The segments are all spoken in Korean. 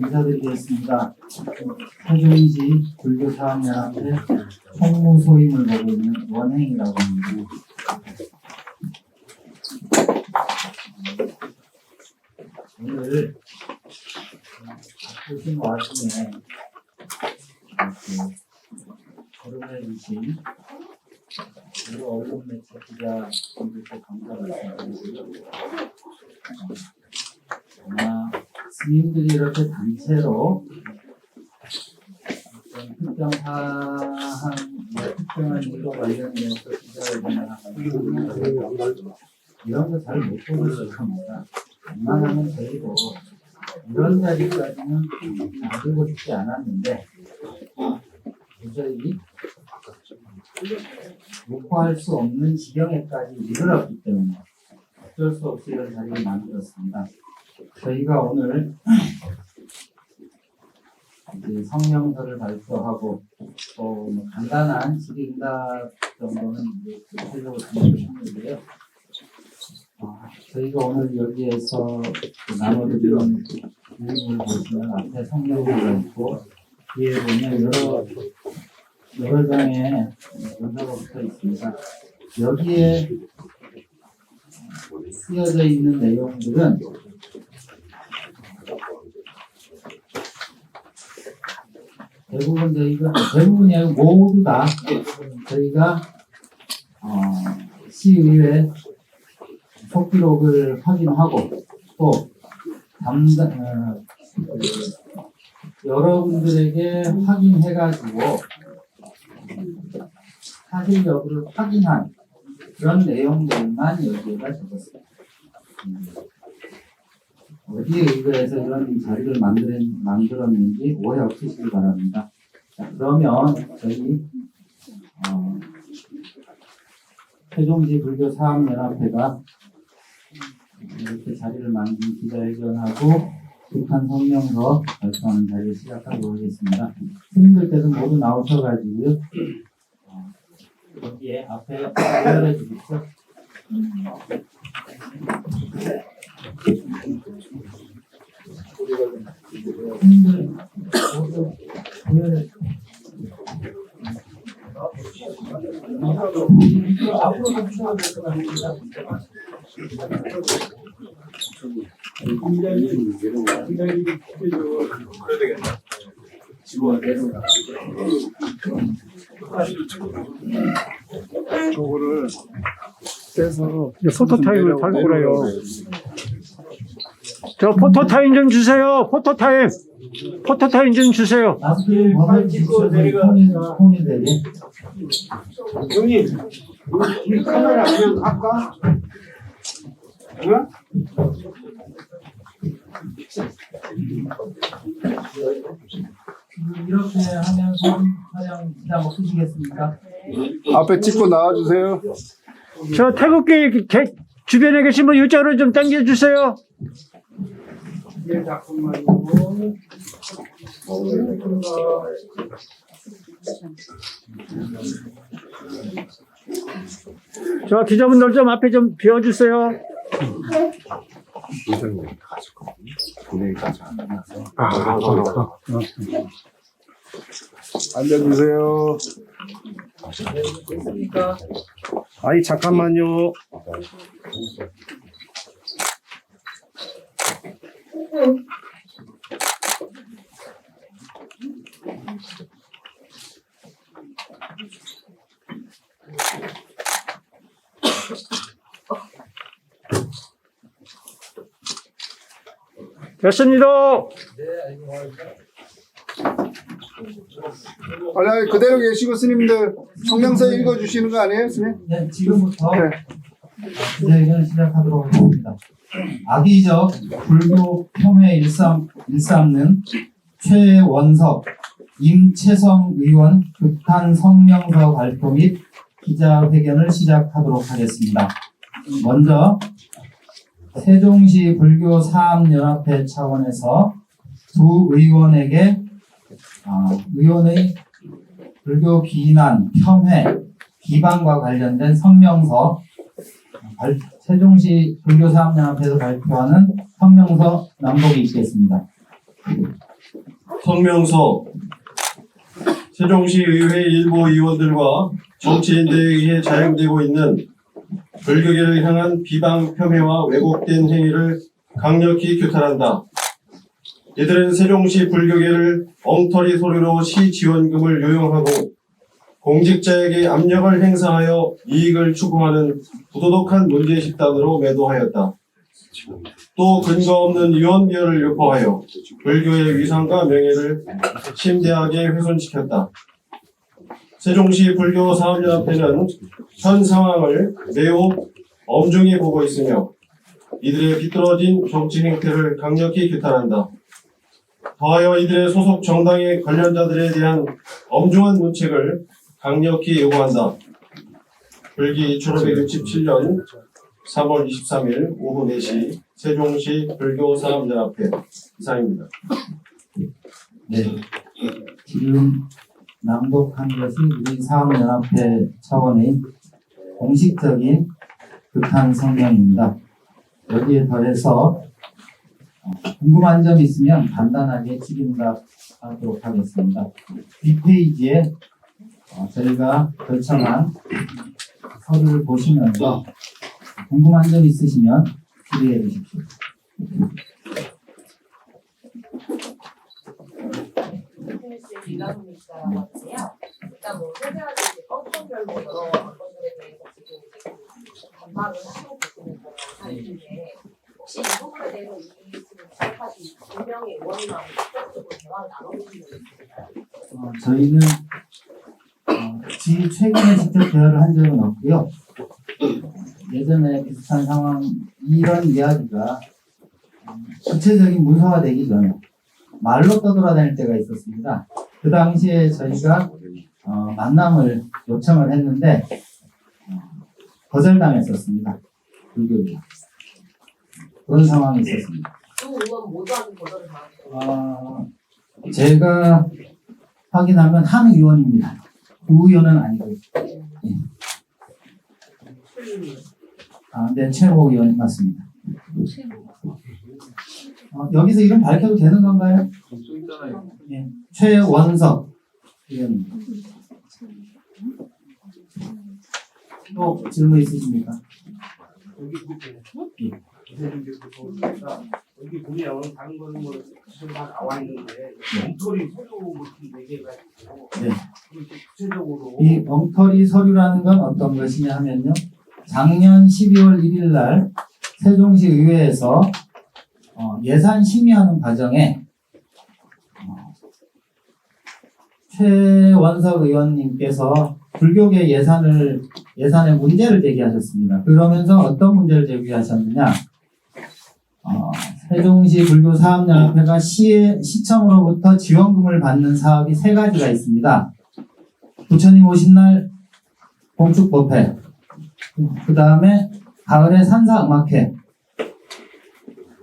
인사드리겠습니다. 세종시 불교사업연합회 총무소임을 보고 있는 원행이라고 합니다. 오늘 바쁘신 와중에 거론해 주신 여러 언론 매체 기자분들께 감사 말씀드리고요. 아마 스님들이 이렇게 단체로 어떤 특정 사항, 특정한 일과 관련해서 기자회견을 하거나 이런 거 잘 못 보실 겁니다. 웬만하면 저희도 이런 자리까지는 놔두고 싶지 않았는데 도저히 목포할 수 없는 지경에까지 이르렀기 때문에 어쩔 수 없이 이런 자리를 만들었습니다. 저희가 오늘 이제 성명서를 발표하고 또 간단한 질의응답 정도는 이제 하려고 준비했는데요. 저희가 오늘 여기에서 나눠드리는 내용을 보시면 앞에 성명서가 있고 뒤에 보면 여러 장의 문서가 붙어 있습니다. 여기에 쓰여져 있는 내용들은 대부분이 아니고 모두 다 저희가 시의회 속기록을 확인하고 또 여러분들에게 확인해가지고 사실 여부를 확인한 그런 내용들만 여기에다 적었습니다. 어디에 의거해서 이런 자리를 만들었는지 오해 없으시기 바랍니다. 자, 그러면 저희 세종시 불교사업연합회가 이렇게 자리를 만든 기자회견하고 북한 성명서 발표하는 자리를 시작하도록 하겠습니다. 스님들께서 모두 나오셔가지고요. 여기에 앞에 연결해 주십시오. 스님들 모두 연결해 앞으로 좀 추워야 될 것 같습니다. 그래야 되겠다. 지구가 내려가. 저거를 떼서 포토타임을 달고 그래요. 저 포토타임 좀 주세요. 포토타임 좀 주세요. 앞뒤 번을 찍고 손이 되게. 형님, 이 카메라 그냥 할까? 응? 이렇게 하면서 촬영 기자 뭐 쓰시겠습니까? 앞에 찍고 나와주세요. 저 태극기 주변에 계신 분 이쪽으로 좀 당겨주세요. 예, 잠깐만요. 저 기자분들 좀 앞에 좀 비워주세요. 의장님 가지고 분위기까지 안 나서 앉아주세요. 아이 잠깐만요. 됐습니다. 아니, 그대로 계시고 스님들 성명서 읽어주시는 거 아니에요, 스님? 네, 지금부터 기자회견을 시작하도록 하겠습니다. 악의적 불교 폄훼 일삼는 최원석, 임채성 의원 극한 성명서 발표 및 기자회견을 시작하도록 하겠습니다. 먼저 세종시 불교사업연합회 차원에서 두 의원에게 의원의 불교 비난, 폄훼, 비방과 관련된 성명서 세종시 불교사업연합회에서 발표하는 성명서 낭독이 있겠습니다. 성명서 세종시 의회 일부 의원들과 정치인들에 의해 자행되고 있는 불교계를 향한 비방 폄훼와 왜곡된 행위를 강력히 규탄한다. 이들은 세종시 불교계를 엉터리 소리로 시 지원금을 요용하고 공직자에게 압력을 행사하여 이익을 추구하는 부도덕한 문제 집단으로 매도하였다. 또 근거 없는 유언비어를 유포하여 불교의 위상과 명예를 심대하게 훼손시켰다. 세종시 불교사업연합회는 현 상황을 매우 엄중히 보고 있으며 이들의 비뚤어진 정치 행태를 강력히 규탄한다. 더하여 이들의 소속 정당의 관련자들에 대한 엄중한 문책을 강력히 요구한다. 불기 1567년 3월 23일 오후 4시 세종시 불교사업연합회 이상입니다. 네. 지금 낭독한 것이 우리 사업연합회 차원의 공식적인 규탄 성명입니다. 여기에 더해서 궁금한 점 있으면 간단하게 질의응답하도록 하겠습니다. 뒷페이지에 저희가 결정한 서류를 보시면서 궁금한 점 있으시면 질의해 주십시오. 이라고 있어요. 일단 뭐 세세하게 건별로 여러 건들에 대해서 지금 이제 반박을 하고 계시는 사실인데 혹시 이 부분에 대해서 이 지금 지적하신 두 명의 의원님하고 직접적으로 대화를 나눠보신 적 있으실까요? 저희는 최근에 직접 대화를 한 적은 없고요. 예전에 비슷한 상황 이런 이야기가 구체적인 문서가 되기 전에 말로 떠돌아다닐 때가 있었습니다. 그 당시에 저희가 만남을 요청을 했는데 거절당했었습니다. 불교계 그런 상황이 있었습니다. 두 의원 모두한테 거절을 당하셨어요. 제가 확인하면 한 의원입니다. 두 의원은 아니고. 예. 네, 최고 의원 맞습니다. 여기서 이름 밝혀도 되는 건가요? 예, 최원석 의원입니다. 또 질문 있으십니까? 예. 여기 보면 다른 거는 뭐 지금 다 나와 있는데 엉터리 서류 같은 4개가 있고 네. 구체적으로 이 엉터리 서류라는 건 어떤 것이냐 하면요. 작년 12월 1일 날 세종시 의회에서 예산 심의하는 과정에 최원석 의원님께서 불교계 예산에 문제를 제기하셨습니다. 그러면서 어떤 문제를 제기하셨느냐? 세종시 불교사업연합회가 시청으로부터 지원금을 받는 사업이 3가지가 있습니다. 부처님 오신 날 공축법회, 그 다음에 가을에 산사음악회,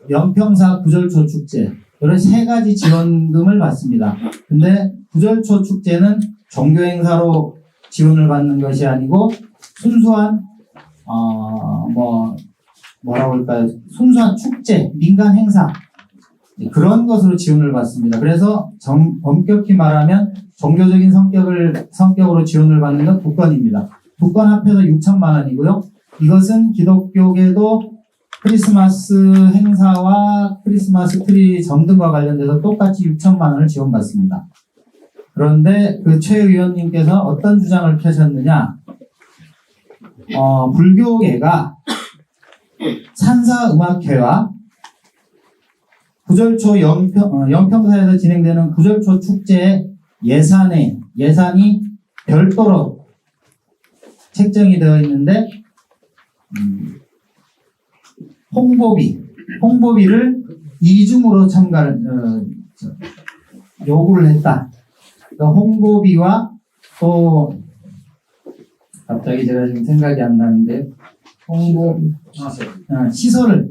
연평사 구절초 축제, 이런 3가지 지원금을 받습니다. 근데 구절초 축제는 종교행사로 지원을 받는 것이 아니고 순수한 뭐라고 할까요? 순수한 축제, 민간 행사 그런 것으로 지원을 받습니다. 그래서 엄격히 말하면 종교적인 성격으로 지원을 받는 건 2건입니다. 2건 합해서 6천만 원이고요. 이것은 기독교계도 크리스마스 행사와 크리스마스 트리 점등과 관련돼서 똑같이 6천만 원을 지원받습니다. 그런데 그 최 의원님께서 어떤 주장을 펴셨느냐? 불교계가 산사음악회와 구절초 연평사에서 진행되는 구절초 축제의 예산이 별도로 책정이 되어 있는데 홍보비를 이중으로 요구를 했다. 그러니까 홍보비와 또 갑자기 제가 지금 생각이 안 나는데 시설을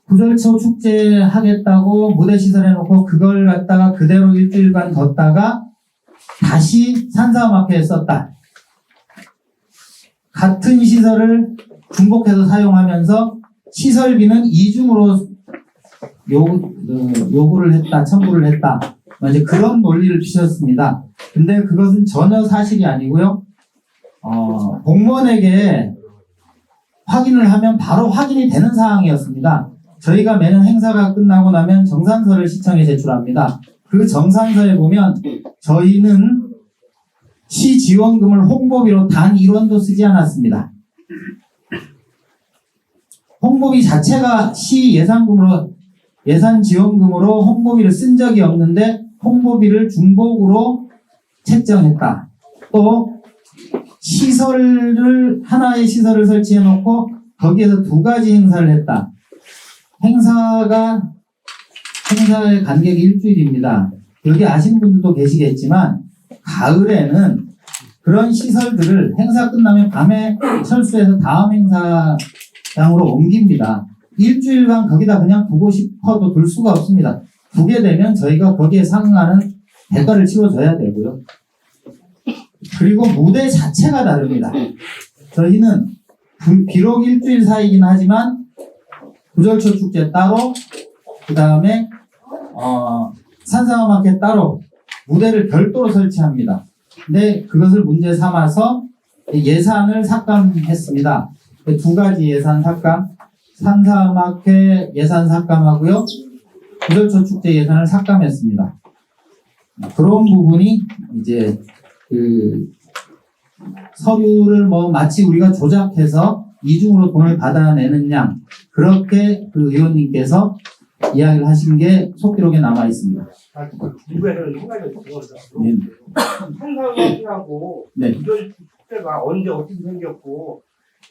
구절초 축제 하겠다고 무대 시설 해놓고 그걸 갖다가 그대로 일주일간 뒀다가 다시 산사음악회에 썼다. 같은 시설을 중복해서 사용하면서 시설비는 이중으로 요구를 했다, 청구를 했다. 이제 그런 논리를 피셨습니다. 근데 그것은 전혀 사실이 아니고요. 공무원에게 확인을 하면 바로 확인이 되는 사항이었습니다. 저희가 매년 행사가 끝나고 나면 정산서를 시청에 제출합니다. 그 정산서에 보면 저희는 시 지원금을 홍보비로 단 1원도 쓰지 않았습니다. 홍보비 자체가 시 예산 지원금으로 홍보비를 쓴 적이 없는데 홍보비를 중복으로 책정했다. 또 하나의 시설을 설치해 놓고 거기에서 2가지 행사를 했다. 행사의 간격이 일주일입니다. 여기 아시는 분들도 계시겠지만 가을에는 그런 시설들을 행사 끝나면 밤에 철수해서 다음 행사장으로 옮깁니다. 일주일간 거기다 그냥 두고 싶어도 둘 수가 없습니다. 두게 되면 저희가 거기에 상응하는 대가를 치러줘야 되고요. 그리고 무대 자체가 다릅니다. 저희는 비록 일주일 사이긴 하지만 구절초 축제 따로, 그 다음에 산사음악회 따로 무대를 별도로 설치합니다. 근데 그것을 문제 삼아서 예산을 삭감했습니다. 2가지 예산 삭감, 산사음악회 예산 삭감하고요, 구절초 축제 예산을 삭감했습니다. 그런 부분이 이제 그 서류를 마치 우리가 조작해서 이중으로 돈을 받아내는 양, 그렇게 그 의원님께서 이야기를 하신 게 속기록에 남아 있습니다. 이거에는 한 가지 더 있어요. 네. 한사하고 네. 구절 축제가 언제 어떻게 생겼고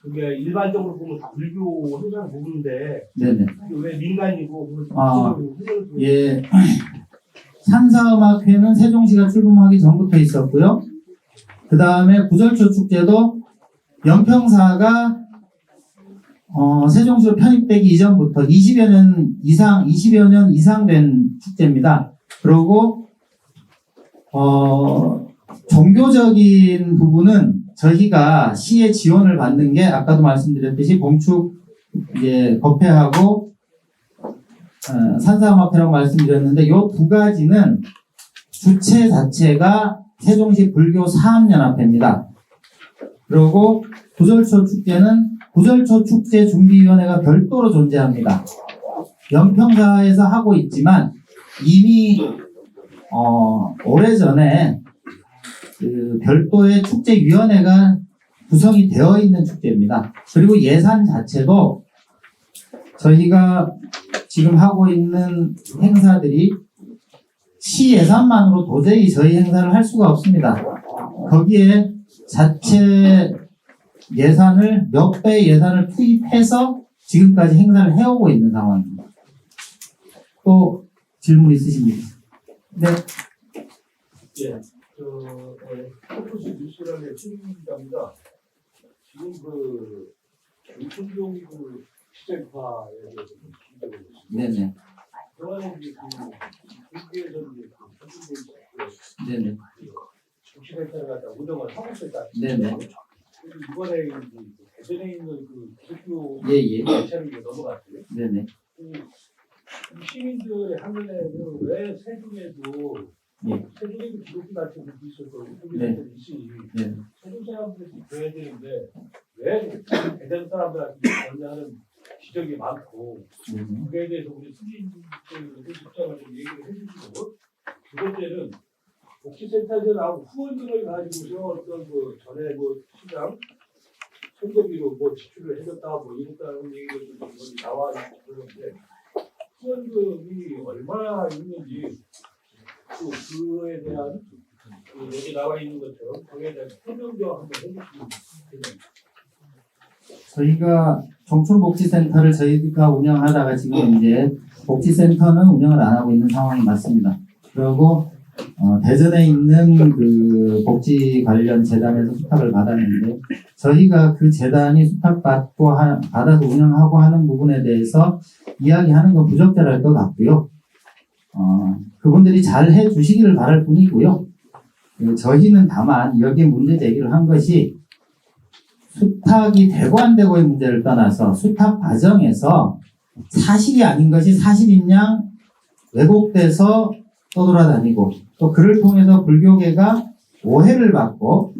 그게 일반적으로 보면 다 불교 행사를 보는데 네네. 왜 민간이고 예. 산사음악회는 세종시가 출범하기 전부터 있었고요. 그 다음에 구절초 축제도 영평사가 세종시로 편입되기 이전부터 20여 년 이상 된 축제입니다. 그리고 종교적인 부분은 저희가 시의 지원을 받는 게 아까도 말씀드렸듯이 봉축 이제 법회하고 산사음악회라고 말씀드렸는데, 요 2가지는 주체 자체가 세종시 불교 사업연합회입니다. 그리고 구절초 축제는 구절초 축제 준비위원회가 별도로 존재합니다. 영평사에서 하고 있지만 이미 오래전에 그 별도의 축제위원회가 구성이 되어 있는 축제입니다. 그리고 예산 자체도 저희가 지금 하고 있는 행사들이 시 예산만으로 도저히 저희 행사를 할 수가 없습니다. 거기에 자체 예산을 몇 배 예산을 투입해서 지금까지 행사를 해오고 있는 상황입니다. 또 질문 있으십니까? 네. 예, 포커스 뉴스라는 책임자입니다. 지금 그 유통용 시장화에 대해서 기대하고 있습니다. 네네. 그동안에 이제 국회에서 이제 네네. 정치센터를 갖다 운영을 하고 있었다. 네네. 이번에 대전에 있는 그 기독교 예예. 단체로 넘어갔어요. 네네. 이 시민들의 한면에는 왜 세종에도 예. 세종에도 기독교 단체도 있을 거고 네. 세종에도 있으니 네. 세종 사람들이 줘야 되는데 왜 대전 사람들한테 권하는 지적이 많고 그에 대해서 우리 수진들 입장을 좀 얘기를 해주시고, 2번째는 복지센터에서 나온 후원금을 가지고서 어떤 그 전에 시장 선거비로 지출을 해줬다 이랬다는 얘기가 좀 나와 있는데, 후원금이 얼마나 있는지 또 그에 대한 여기 나와 있는 것처럼 그에 대한 설명도 한번 해주시면 됩니다. 저희가 종촌복지센터를 저희가 운영하다가 지금 이제 복지센터는 운영을 안 하고 있는 상황이 맞습니다. 그리고 대전에 있는 그 복지 관련 재단에서 수탁을 받았는데, 저희가 그 재단이 수탁받고 받아서 운영하고 하는 부분에 대해서 이야기하는 건 부적절할 것 같고요. 그분들이 잘 해주시기를 바랄 뿐이고요. 저희는 다만 여기에 문제 제기를 한 것이 수탁이 되고 안 되고의 문제를 떠나서 수탁 과정에서 사실이 아닌 것이 사실인 양 왜곡돼서 떠돌아다니고 또 그를 통해서 불교계가 오해를 받고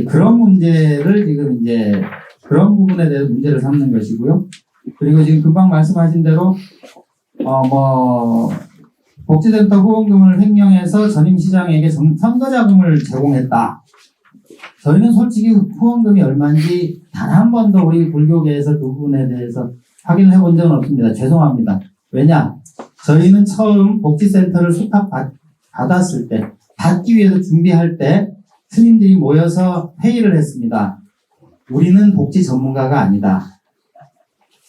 그런 문제를 지금 이제 그런 부분에 대해서 문제를 삼는 것이고요. 그리고 지금 금방 말씀하신 대로 복지센터 후원금을 횡령해서 전임시장에게 선거자금을 제공했다. 저희는 솔직히 후원금이 얼마인지 단 한 번도 우리 불교계에서 그 부분에 대해서 확인을 해본 적은 없습니다. 죄송합니다. 왜냐? 저희는 처음 복지센터를 수탁받았을 때, 받기 위해서 준비할 때 스님들이 모여서 회의를 했습니다. 우리는 복지 전문가가 아니다.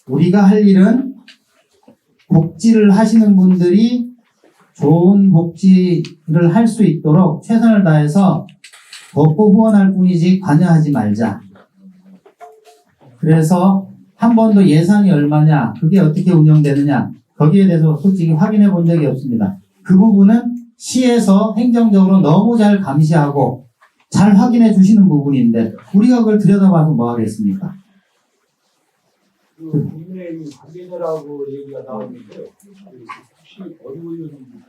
우리가 할 일은 복지를 하시는 분들이 좋은 복지를 할 수 있도록 최선을 다해서 돕고 후원할 뿐이지 관여하지 말자. 그래서 한 번도 예산이 얼마냐, 그게 어떻게 운영되느냐, 거기에 대해서 솔직히 확인해 본 적이 없습니다. 그 부분은 시에서 행정적으로 너무 잘 감시하고 잘 확인해 주시는 부분인데 우리가 그걸 들여다봐서 뭐 하겠습니까? 그 국민의힘 관계자라고 얘기가 나오는데 혹시 어디 의원인지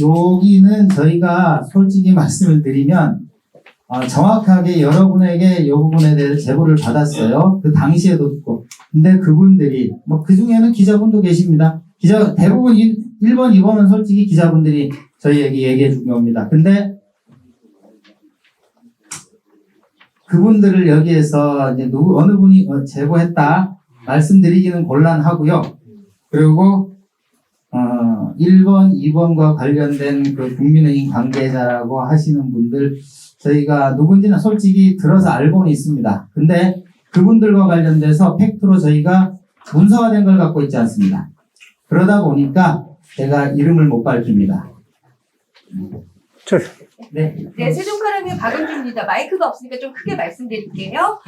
여기는 저희가 솔직히 말씀을 드리면 정확하게 여러분에게 이 부분에 대해서 제보를 받았어요. 그 당시에도 듣고. 근데 그분들이 그 중에는 기자분도 계십니다. 대부분 1번, 2번은 솔직히 기자분들이 저희에게 얘기해 준 겁니다. 근데 그분들을 여기에서 이제 어느 분이 제보했다 말씀드리기는 곤란하고요. 그리고 1번, 2번과 관련된 그 국민의힘 관계자라고 하시는 분들 저희가 누군지는 솔직히 들어서 알고는 있습니다. 근데 그분들과 관련돼서 팩트로 저희가 문서화된 걸 갖고 있지 않습니다. 그러다 보니까 제가 이름을 못 밝힙니다. 네. 네, 세종카라면 박은주입니다. 마이크가 없으니까 좀 크게 말씀드릴게요.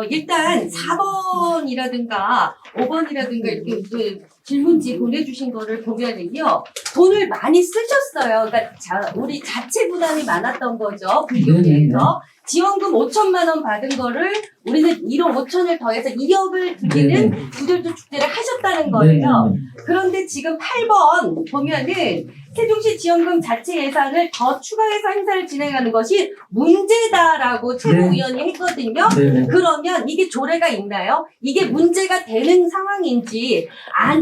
일단 4번이라든가 5번이라든가 이렇게 그 질문지 보내주신 거를 보면은요, 돈을 많이 쓰셨어요. 그러니까 우리 자체 부담이 많았던 거죠. 불교계에서. 지원금 5천만 원 받은 거를 우리는 1억 5천을 더해서 2억을 드리는 구절도 축제를 하셨다는 거예요. 네네. 그런데 지금 8번 보면은 세종시 지원금 자체 예산을 더 추가해서 행사를 진행하는 것이 문제다라고 최고위원이 했거든요. 네네. 그러면 이게 조례가 있나요? 이게 문제가 되는 상황인지,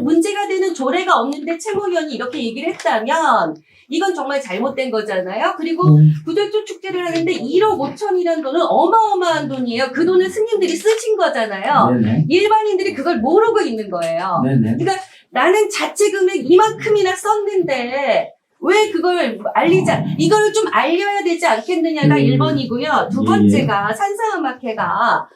문제가 되는 조례가 없는데 최고위원이 이렇게 얘기를 했다면 이건 정말 잘못된 거잖아요. 그리고 구절조 축제를 하는데 1억 5천이라는 돈은 어마어마한 돈이에요. 그 돈을 스님들이 쓰신 거잖아요. 네네. 일반인들이 그걸 모르고 있는 거예요. 네네. 그러니까 나는 자체 금액 이만큼이나 썼는데 왜 그걸 알리자, 이거를 좀 알려야 되지 않겠느냐가 1번이고요. 두 번째가 산사음악회가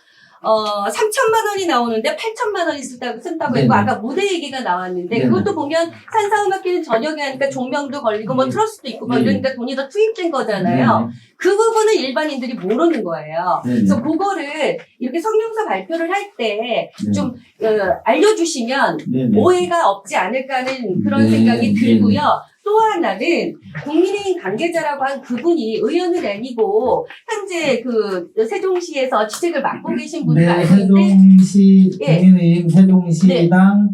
3천만 원이 나오는데 8천만 원이 쓴다고 했고, 아까 무대 얘기가 나왔는데, 네네. 그것도 보면 산사음악회는 저녁에 하니까 조명도 걸리고 뭐 트러스도 있고 뭐 이러니까 돈이 더 투입된 거잖아요. 네네. 그 부분은 일반인들이 모르는 거예요. 네네. 그래서 그거를 이렇게 성명서 발표를 할 때 네. 좀 알려주시면 네네. 오해가 없지 않을까 하는 그런 네. 생각이 들고요. 네네. 또 하나는 국민의힘 관계자라고 한 그분이 의원은 아니고 현재 그 세종시에서 지책을 맡고 계신 분으로 네, 알고 있는데, 세종시 예. 국민의힘 세종시당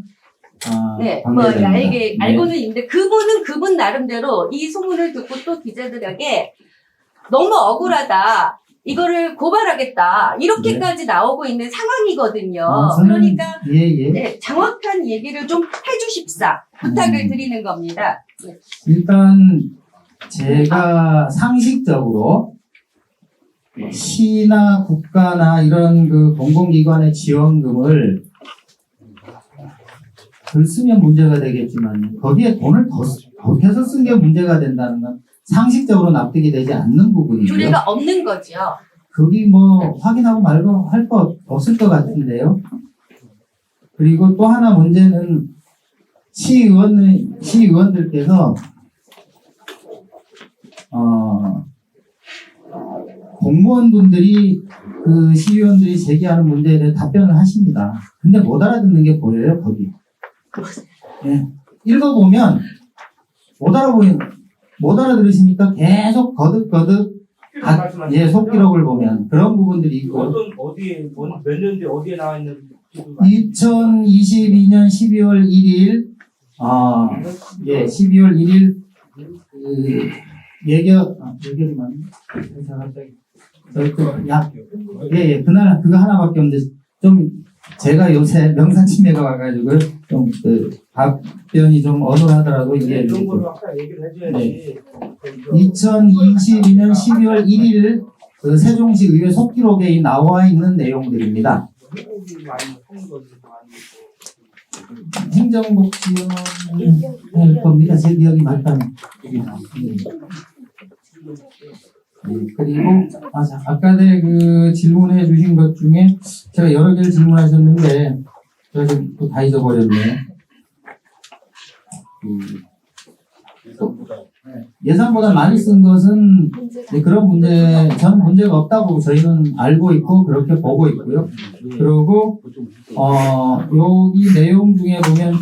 네, 뭐 관계자입니다. 알고는 있는데 그분은 그분 나름대로 이 소문을 듣고 또 기자들에게 너무 억울하다, 이거를 고발하겠다, 이렇게까지 나오고 있는 상황이거든요. 그러니까 네, 정확한 얘기를 좀 해주십사 부탁을 드리는 겁니다. 네. 일단 제가 상식적으로 시나 국가나 이런 그 공공기관의 지원금을 글 쓰면 문제가 되겠지만 거기에 돈을 더 해서 쓴 게 문제가 된다는 건 상식적으로 납득이 되지 않는 부분이고요. 조례가 없는 거죠. 거기 뭐 확인하고 말고 할 거 없을 것 같은데요. 그리고 또 하나 문제는 시의원들께서 공무원분들이 그 시의원들이 제기하는 문제에 대해 답변을 하십니다. 근데 못 알아듣는 게 보여요, 거기. 예. 읽어보면 못 알아들으시니까 계속 거듭거듭 속기록을 보면 그런 부분들이 있고. 어디에 몇 년대 어디에 나와 있는 2022년 12월 1일, 12월 1일, 예결이 맞나? 그날 그거 하나밖에 없는데, 좀, 제가 요새 명상치매가 와가지고, 좀, 답변이 좀 어눌하더라도, 이게. 이런 걸로 아까 얘기를 해줘야지. 2022년 12월 1일, 그 세종시 의회 속기록에 나와 있는 내용들입니다. 회복이 많이 하는 것도 아니고. 행정복지원일 겁니다. 제 기억이 맞다면. 그리고 아까 그 질문해 주신 것 중에 제가 여러 개를 질문하셨는데 제가 지금 또 다 잊어버렸네요. 예산보다 많이 쓴 것은 그런 문제, 저는 문제가 없다고 저희는 알고 있고 그렇게 보고 있고요. 그리고 여기 내용 중에 보면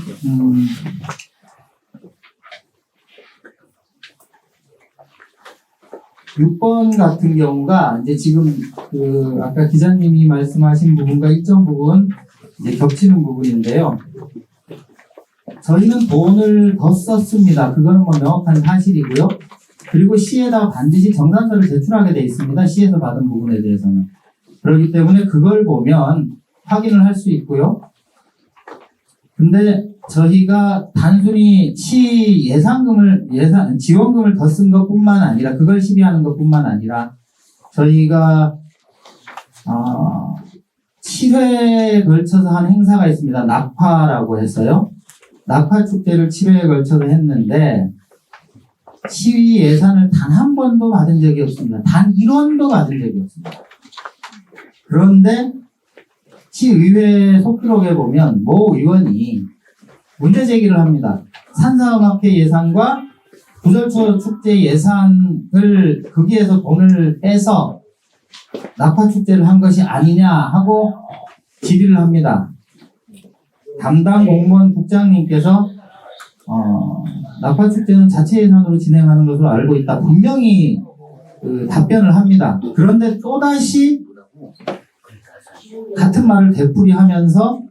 6번 같은 경우가 이제 지금 그 아까 기자님이 말씀하신 부분과 일정 부분 이제 겹치는 부분인데요. 저희는 돈을 더 썼습니다. 그거는 뭐 명확한 사실이고요. 그리고 시에다 반드시 정산서를 제출하게 돼 있습니다. 시에서 받은 부분에 대해서는. 그렇기 때문에 그걸 보면 확인을 할 수 있고요. 근데 저희가 단순히 시 지원금을 더 쓴 것뿐만 아니라 그걸 시비하는 것뿐만 아니라 저희가 7회에 걸쳐서 한 행사가 있습니다. 낙화라고 해서요. 낙화 축제를 7회에 걸쳐서 했는데 시위 예산을 단 한 번도 받은 적이 없습니다. 단 1원도 받은 적이 없습니다. 그런데 시의회 속기록에 보면 모 의원이 문제 제기를 합니다. 산사음악회 예산과 구절초 축제 예산을 거기에서 돈을 빼서 낙화 축제를 한 것이 아니냐 하고 질의를 합니다. 담당 공무원 국장님께서 낙화 축제는 자체 예산으로 진행하는 것으로 알고 있다. 분명히 답변을 합니다. 그런데 또다시 같은 말을 되풀이하면서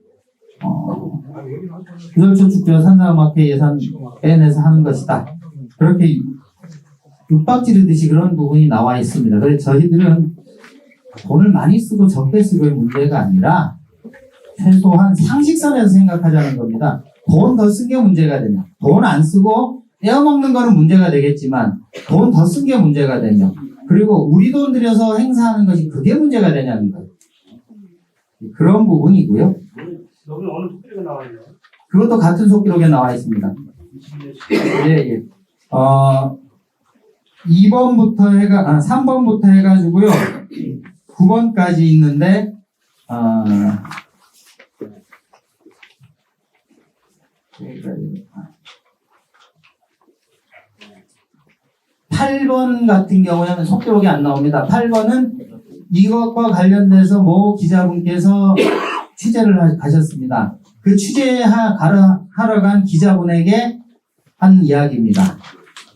구절초 축제와 산사음악회 예산 빼내서 하는 것이다. 그렇게 육박지르듯이 그런 부분이 나와 있습니다. 그래서 저희들은 돈을 많이 쓰고 적게 쓰고의 문제가 아니라 최소한 상식선에서 생각하자는 겁니다. 돈 더 쓴 게 문제가 되냐. 돈 안 쓰고 떼어먹는 거는 문제가 되겠지만 돈 더 쓴 게 문제가 되냐. 그리고 우리 돈 들여서 행사하는 것이 그게 문제가 되냐는 거예요. 그런 부분이고요. 여기 어느 속기록에 나와 있나요? 그것도 같은 속기록에 나와 있습니다. 예. 3번부터 해가지고요. 9번까지 있는데, 8번 같은 경우에는 속기록이 안 나옵니다. 8번은 이것과 관련돼서 모 기자분께서 취재를 하셨습니다. 그 취재하러 간 기자분에게 한 이야기입니다.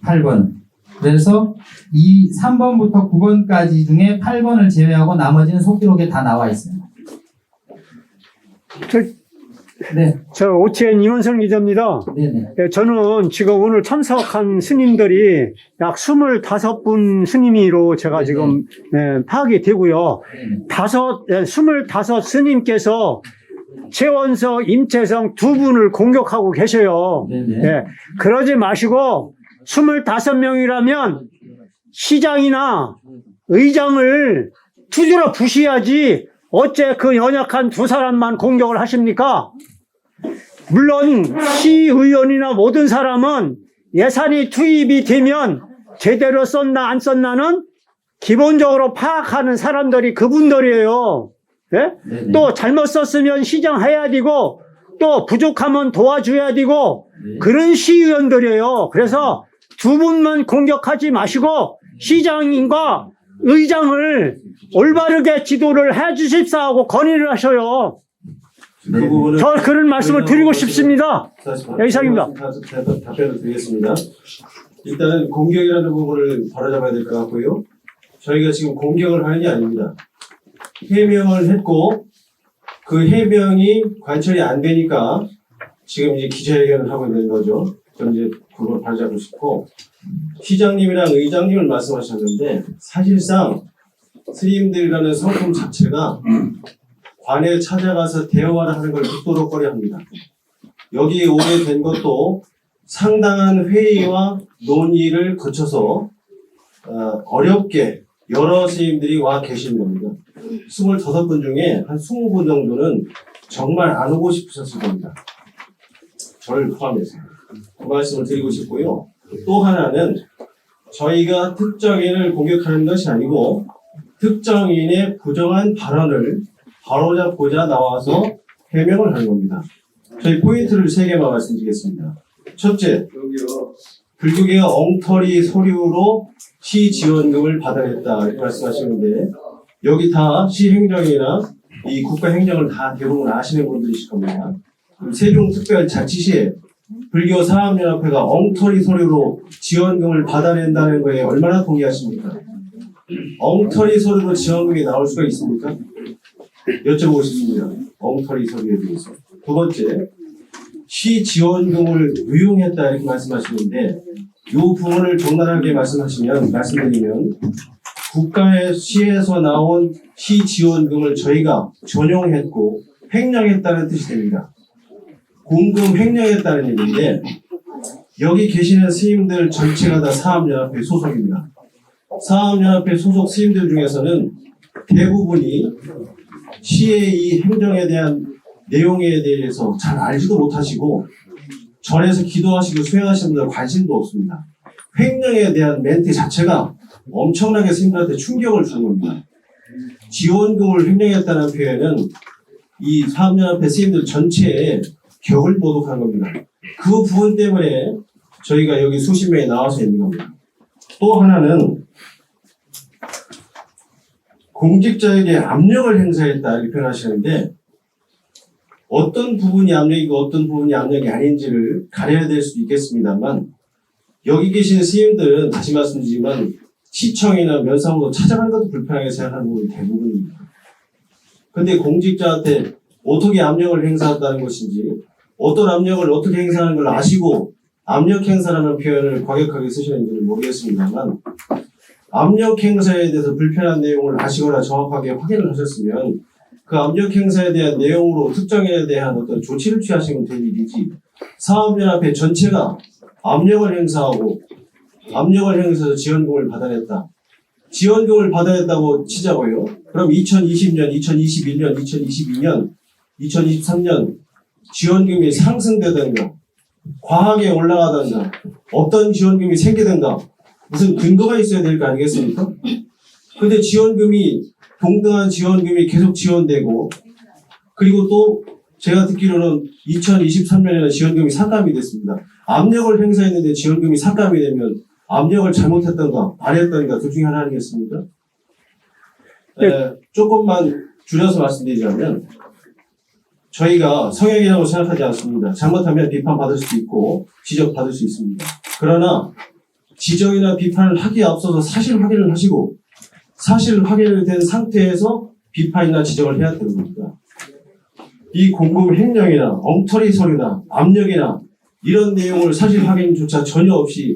8번. 그래서 이 3번부터 9번까지 중에 8번을 제외하고 나머지는 속기록에 다 나와 있습니다. 네. 저 오치엔 임원선 기자입니다. 네네. 예, 저는 지금 오늘 참석한 스님들이 약 25분 스님으로 제가 네네. 지금 파악이 되고요. 네네. 25 스님께서 최원서, 임채성 두 분을 공격하고 계셔요. 네네. 예, 그러지 마시고 25명이라면 시장이나 의장을 투주로 부셔야지 어째 그 연약한 두 사람만 공격을 하십니까? 물론 시의원이나 모든 사람은 예산이 투입이 되면 제대로 썼나 안 썼나는 기본적으로 파악하는 사람들이 그분들이에요. 예? 네네. 또 잘못 썼으면 시정해야 되고 또 부족하면 도와줘야 되고 네. 그런 시의원들이에요. 그래서 두 분만 공격하지 마시고 시장님과 의장을 올바르게 지도를 해 주십사 하고 건의를 하셔요. 그 부분은 저 그런 말씀을 드리고 싶습니다. 이상입니다. 답변을 드리겠습니다. 일단은 공격이라는 부분을 바로잡아야 될 것 같고요. 저희가 지금 공격을 하는 게 아닙니다. 해명을 했고 그 해명이 관철이 안 되니까 지금 이제 기자회견을 하고 있는 거죠. 저는 이제 그걸 바로잡고 싶고, 시장님이랑 의장님을 말씀하셨는데 사실상 스님들이라는 성품 자체가 관에 찾아가서 대화를 하는 걸 극도로 꺼려합니다. 여기에 오게 된 것도 상당한 회의와 논의를 거쳐서 어렵게 여러 스님들이 와 계신 겁니다. 25분 중에 한 20분 정도는 정말 안 오고 싶으셨을 겁니다. 저를 포함해서. 그 말씀을 드리고 싶고요. 또 하나는 저희가 특정인을 공격하는 것이 아니고 특정인의 부정한 발언을 바로잡고자 나와서 해명을 하는 겁니다. 저희 포인트를 3개만 말씀드리겠습니다. 첫째, 불교계가 엉터리 서류로 시 지원금을 받아냈다 이렇게 말씀하시는데, 여기 다 시행정이나 이 국가행정을 다 대부분 아시는 분들이실 겁니다. 세종특별자치시에 불교사업연합회가 엉터리 서류로 지원금을 받아낸다는 거에 얼마나 동의하십니까? 엉터리 서류로 지원금이 나올 수가 있습니까? 여쭤보고 싶습니다. 엉터리 서류에 대해서. 두 번째, 시 지원금을 유용했다 이렇게 말씀하시는데, 이 부분을 적나라하게 말씀드리면 국가의 시에서 나온 시 지원금을 저희가 전용했고 횡령했다는 뜻이 됩니다. 공금 횡령했다는 얘기인데, 여기 계시는 스님들 전체가 다 사업연합회 소속입니다. 사업연합회 소속 스님들 중에서는 대부분이 시의 이 행정에 대한 내용에 대해서 잘 알지도 못하시고 절에서 기도하시고 수행하시는 분들 관심도 없습니다. 횡령에 대한 멘트 자체가 엄청나게 스님들한테 충격을 주는 겁니다. 지원금을 횡령했다는 표현은 이 사업연합회 스님들 전체에 격을 모독한 겁니다. 그 부분 때문에 저희가 여기 수십 명이 나와서 있는 겁니다. 또 하나는 공직자에게 압력을 행사했다 이렇게 표현하시는데, 어떤 부분이 압력이고 어떤 부분이 압력이 아닌지를 가려야 될 수도 있겠습니다만, 여기 계시는 스님들은 다시 말씀드리지만 시청이나 면사무소 찾아가는 것도 불편하게 생각하는 부분이 대부분입니다. 근데 공직자한테 어떻게 압력을 행사한다는 것인지, 어떤 압력을 어떻게 행사하는 걸 아시고 압력 행사라는 표현을 과격하게 쓰시는지는 모르겠습니다만, 압력 행사에 대해서 불편한 내용을 아시거나 정확하게 확인을 하셨으면 그 압력 행사에 대한 내용으로 특정인에 대한 어떤 조치를 취하시면 될 일이지, 사업연합회 전체가 압력을 행사하고 압력을 행사해서 지원금을 받아냈다. 지원금을 받아냈다고 치자고요. 그럼 2020년, 2021년, 2022년, 2023년 지원금이 상승되든가 과하게 올라가든가 어떤 지원금이 생기든가 무슨 근거가 있어야 될 거 아니겠습니까? 근데 지원금이 동등한 지원금이 계속 지원되고, 그리고 또 제가 듣기로는 2023년에는 지원금이 삭감이 됐습니다. 압력을 행사했는데 지원금이 삭감이 되면 압력을 잘못했던가 안 했던가 둘 중에 하나 아니겠습니까? 조금만 줄여서 말씀드리자면, 저희가 성역이라고 생각하지 않습니다. 잘못하면 비판받을 수도 있고 지적받을 수 있습니다. 그러나 지적이나 비판을 하기에 앞서서 사실 확인을 하시고 사실 확인이 된 상태에서 비판이나 지적을 해야 되는 겁니다. 이 공금 횡령이나 엉터리 서류나 압력이나 이런 내용을 사실 확인조차 전혀 없이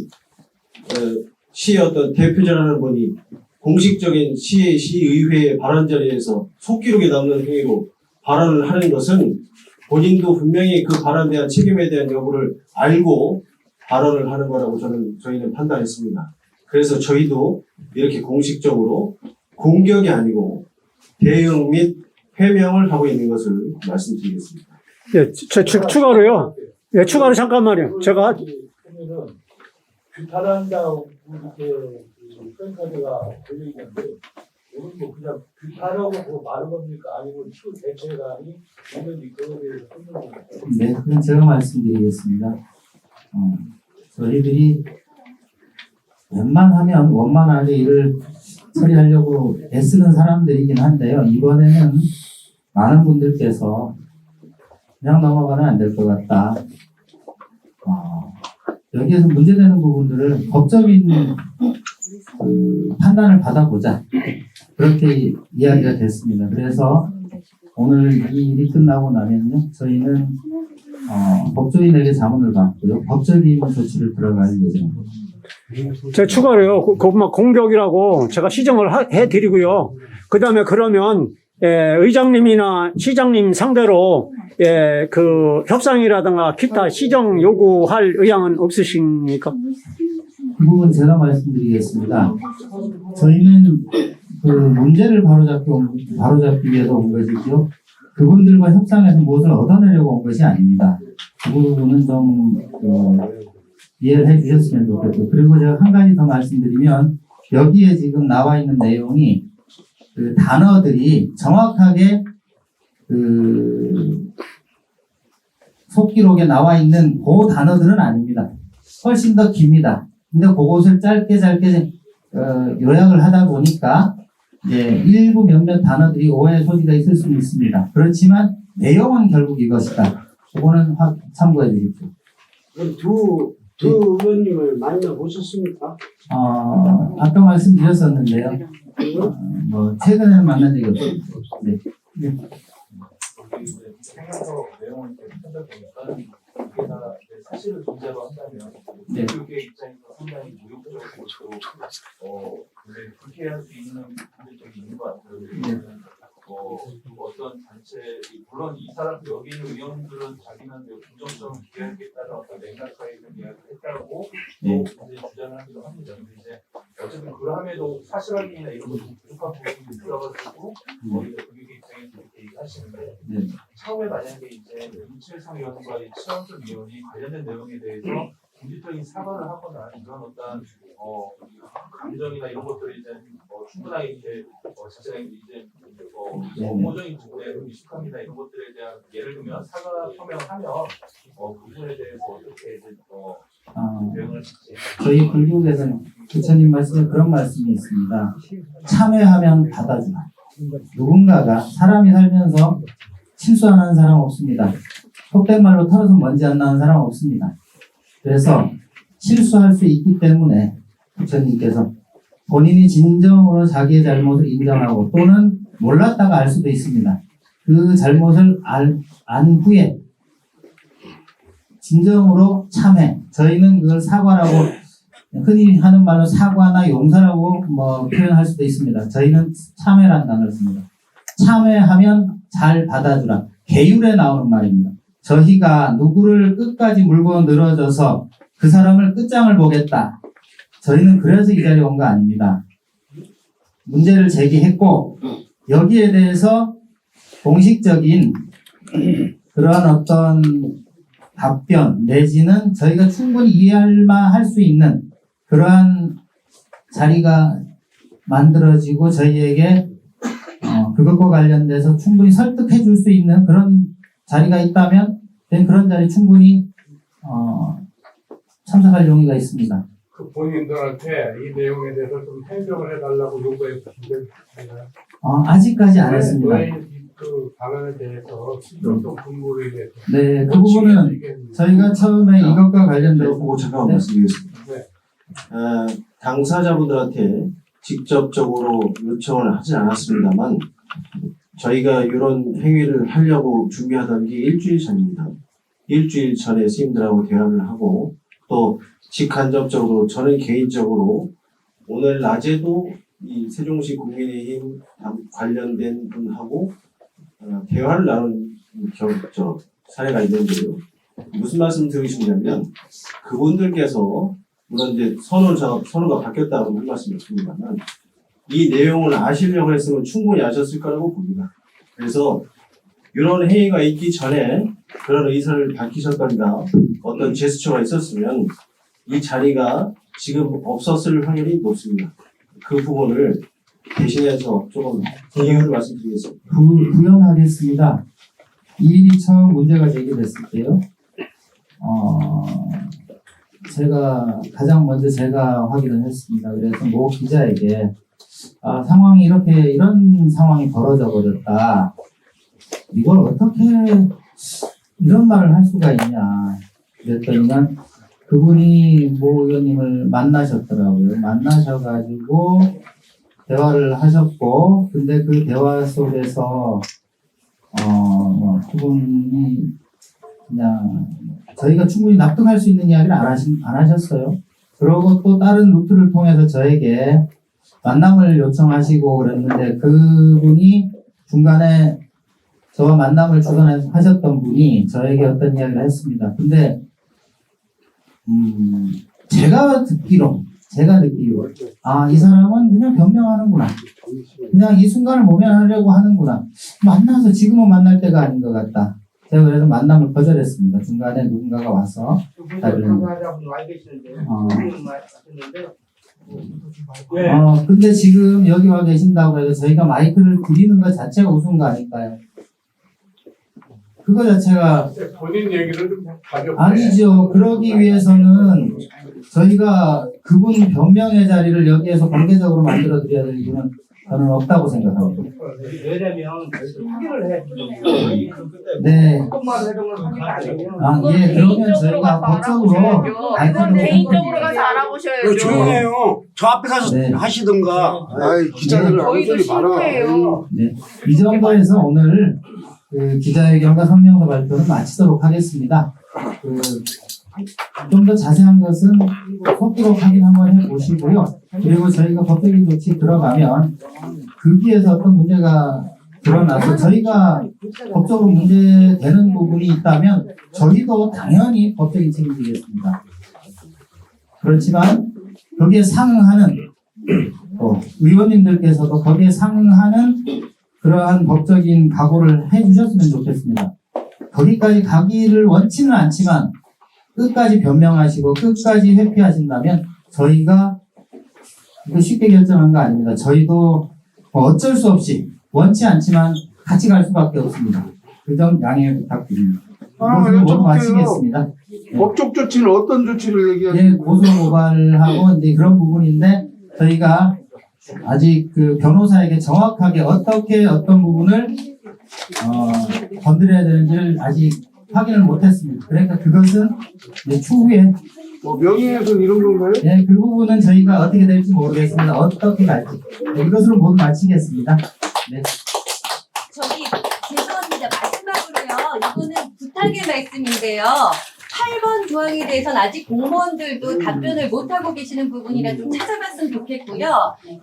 시의 어떤 대표자라는 분이 공식적인 시의회의 발언 자리에서 속기록에 남는 행위로 발언을 하는 것은 본인도 분명히 그 발언에 대한 책임에 대한 여부를 알고 발언을 하는 거라고 저희는 판단했습니다. 그래서 저희도 이렇게 공식적으로 공격이 아니고 대응 및 해명을 하고 있는 것을 말씀드리겠습니다. 예, 추가로요. 예, 추가로 잠깐만요. 제가 보면은 비판한다고 이렇게 프랭카드가 걸려 있는데, 이건 뭐 그냥 비판하고 뭐 많은 겁니까? 아니면 치우 대책안이 있는지 그거에 대해서 설명을 해주세요. 네, 그럼 제가 말씀드리겠습니다. 저희들이 웬만하면 원만하게 일을 처리하려고 애쓰는 사람들이긴 한데요. 이번에는 많은 분들께서 그냥 넘어가면 안 될 것 같다. 여기에서 문제되는 부분들을 법적인 판단을 받아보자. 그렇게 이야기가 됐습니다. 그래서 오늘 이 일이 끝나고 나면요, 저희는 법조인에게 자문을 받고요, 법적인 조치를 들어갈 예정입니다. 제가 추가로요, 그것만 공격이라고 제가 시정을 해드리고요. 그 다음에 그러면, 의장님이나 시장님 상대로, 그 협상이라든가 기타 시정 요구할 의향은 없으십니까? 그 부분 제가 말씀드리겠습니다. 저희는 그 문제를 바로잡기 위해서 온 것이죠. 그분들과 협상해서 무엇을 얻어내려고 온 것이 아닙니다. 그 부분은 좀 이해를 해주셨으면 좋겠고, 그리고 제가 한 가지 더 말씀드리면, 여기에 지금 나와 있는 내용이 그 단어들이 정확하게 그 속기록에 나와 있는 그 단어들은 아닙니다. 훨씬 더 깁니다. 근데 그것을 짧게 요약을 하다 보니까 이제 일부 몇몇 단어들이 오해 소지가 있을 수는 있습니다. 그렇지만 내용은 결국 이것이다. 그거는 참고해 주십시오. 두 의원님을 만나보셨습니까? 아까 말씀드렸었는데요. 최근에는 만난 적이 없습니다. 네. 생각서 내용을 찾아보니까 이게 다 사실을 존재로 한다면 네. 교육의 입장에서 상당히 모욕적이고 근데 그렇게 할 수 있는 문제점이 있는 것 같아요. 왜냐하면 어떤 단체 물론 이 사람 여기 있는 의원들은 자기는 긍정적으로 기대하겠다는 어떤 맥락하에 좀 이야기를 했다고 네. 이제 주장하기도 합니다. 근데 이제 어쨌든 그럼에도 사실 확인이나 이런 것도 부족한 부분이 있어가지고 거기서 교육의 입장에서 이렇게 얘기하시는데 네. 처음에 만약에 이제 임칠성 의원과 최원순 의원이 관련된 내용에 대해서 공식적인 사과를 하거나 이런 어떤 감정이나 이런 것들이 이제 충분하게 이제 자신의 이제 업무적인 부분에 미숙합니다 이런 것들에 대한 예를 들면 사과 표명하면 그 부분에 대해서 어떻게 이제 대응을 할지. 저희 불교에서는 부처님 말씀에 그런 말씀이 있습니다. 참회하면 받아주라. 누군가가 사람이 살면서 실수 안 하는 사람 없습니다. 속된 말로 털어서 먼지 안 나는 사람 없습니다. 그래서 실수할 수 있기 때문에 부처님께서 본인이 진정으로 자기의 잘못을 인정하고 또는 몰랐다가 알 수도 있습니다. 그 잘못을 안 후에 진정으로 참회, 저희는 그걸 사과라고 흔히 하는 말로 사과나 용서라고 표현할 수도 있습니다. 저희는 참회라는 단어를 씁니다. 참회하면 잘 받아주라. 계율에 나오는 말입니다. 저희가 누구를 끝까지 물고 늘어져서 그 사람을 끝장을 보겠다. 저희는 그래서 이 자리에 온 거 아닙니다. 문제를 제기했고 여기에 대해서 공식적인 그런 어떤 답변 내지는 저희가 충분히 이해할 수 있는 그러한 자리가 만들어지고 저희에게 그것과 관련돼서 충분히 설득해 줄 수 있는 그런 자리가 있다면 그런 자리 충분히 참석할 용의가 있습니다. 그 본인들한테 이 내용에 대해서 좀 해명을 해달라고 요구해 주신 적 있나요? 아직까지 안 했습니다. 그 방안에 대해서 신청성 분모에 대해서 네, 그 부분은 저희가 처음에 이것과 관련돼서 보고 잠깐만 말씀드리겠습니다. 네. 당사자분들한테 직접적으로 요청을 하진 않았습니다만 저희가 이런 행위를 하려고 준비하던 게 일주일 전입니다. 일주일 전에 스님들하고 대화를 하고 또 직간접적으로 저는 개인적으로 오늘 낮에도 이 세종시 국민의힘 관련된 분하고 대화를 나눈 사례가 있는데요. 무슨 말씀 드리시냐면 그분들께서 물론 이제 선호가 바뀌었다고 한 말씀을 드립니다만 이 내용을 아시려고 했으면 충분히 아셨을 거라고 봅니다. 그래서 이런 회의가 있기 전에 그런 의사를 밝히셨던가 어떤 제스처가 있었으면 이 자리가 지금 없었을 확률이 높습니다. 그 부분을 대신해서 조금 이유를 말씀드리겠습니다. 구현하겠습니다. 이 일이 처음 문제가 제기됐을 때요. 가장 먼저 제가 확인을 했습니다. 그래서 모 기자에게 상황이 이런 상황이 벌어져 버렸다. 이걸 어떻게 이런 말을 할 수가 있냐. 그랬더니만 그분이 모 의원님을 만나셨더라고요. 만나셔가지고 대화를 하셨고, 근데 그 대화 속에서 그분이 그냥 저희가 충분히 납득할 수 있는 이야기를 안 하셨어요. 그러고 또 다른 루트를 통해서 저에게 만남을 요청하시고 그랬는데 그분이 중간에 저와 만남을 주선하셨던 분이 저에게 어떤 이야기를 했습니다. 근데 제가 듣기로 아, 이 사람은 그냥 변명하는구나. 그냥 이 순간을 모면하려고 하는구나. 만나서 지금은 만날 때가 아닌 것 같다. 제가 그래서 만남을 거절했습니다. 중간에 누군가가 와서 감사하다고 와 계시는데 말씀하셨는데 근데 지금 여기 와 계신다고 해서 저희가 마이크를 드리는 것 자체가 우스운 거 아닐까요? 그거 자체가 본인 얘기를 좀 가볍게. 아니죠. 그러기 위해서는 저희가 그분 변명의 자리를 여기에서 공개적으로 만들어 드려야 될 이유는 저는 없다고 생각합니다. 왜냐면 확인을 해야 돼요. 네. 조금만 해동을 확인 안 되면 아, 예, 그러면 저희가 법적으로 개인적으로 가서 알아보셔야죠. 조용해요. 저 앞에 가서 네. 하시던가. 아이 기자들 아무 저희도 소리 말아. 신고해요. 네. 이 정도에서 오늘 그 기자회견과 성명서 발표는 마치도록 하겠습니다. 좀 더 자세한 것은 속기록 확인 한번 해보시고요. 그리고 저희가 법적인 조치 들어가면 거기에서 어떤 문제가 드러나서 저희가 법적으로 문제되는 부분이 있다면 저희도 당연히 법적인 책임지겠습니다. 그렇지만 거기에 상응하는 또 의원님들께서도 거기에 상응하는 그러한 법적인 각오를 해주셨으면 좋겠습니다. 거기까지 가기를 원치는 않지만 끝까지 변명하시고 끝까지 회피하신다면 저희가 이거 쉽게 결정한 거 아닙니다. 저희도 어쩔 수 없이 원치 않지만 같이 갈 수밖에 없습니다. 그 점 양해 부탁드립니다. 이것으로 모두 마치겠습니다. 법적 조치는 어떤 조치를 얘기하시는 예, 고소 고발하고 이제 그런 부분인데 저희가 아직 그 변호사에게 정확하게 어떻게 어떤 부분을 건드려야 되는지를 아직 확인을 못했습니다. 그러니까 그것은 이제 추후에 뭐 명예훼손 이런 건가요? 예, 그 부분은 저희가 어떻게 될지 모르겠습니다. 어떻게 갈지 이것으로 모두 마치겠습니다. 네. 저기 죄송합니다. 마지막으로요. 이거는 부탁의 말씀인데요. 8번 조항에 대해서는 아직 공무원들도 답변을 못하고 계시는 부분이라 좀 찾아봤으면 좋겠고요.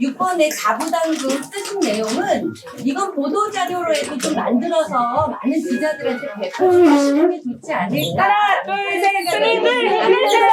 6번의 자부당금 쓰신 내용은 이건 보도자료로 해서 좀 만들어서 많은 기자들한테 배포하시는 게 좋지 않을까. 하나, 둘, 셋, 스님들 힘내세요!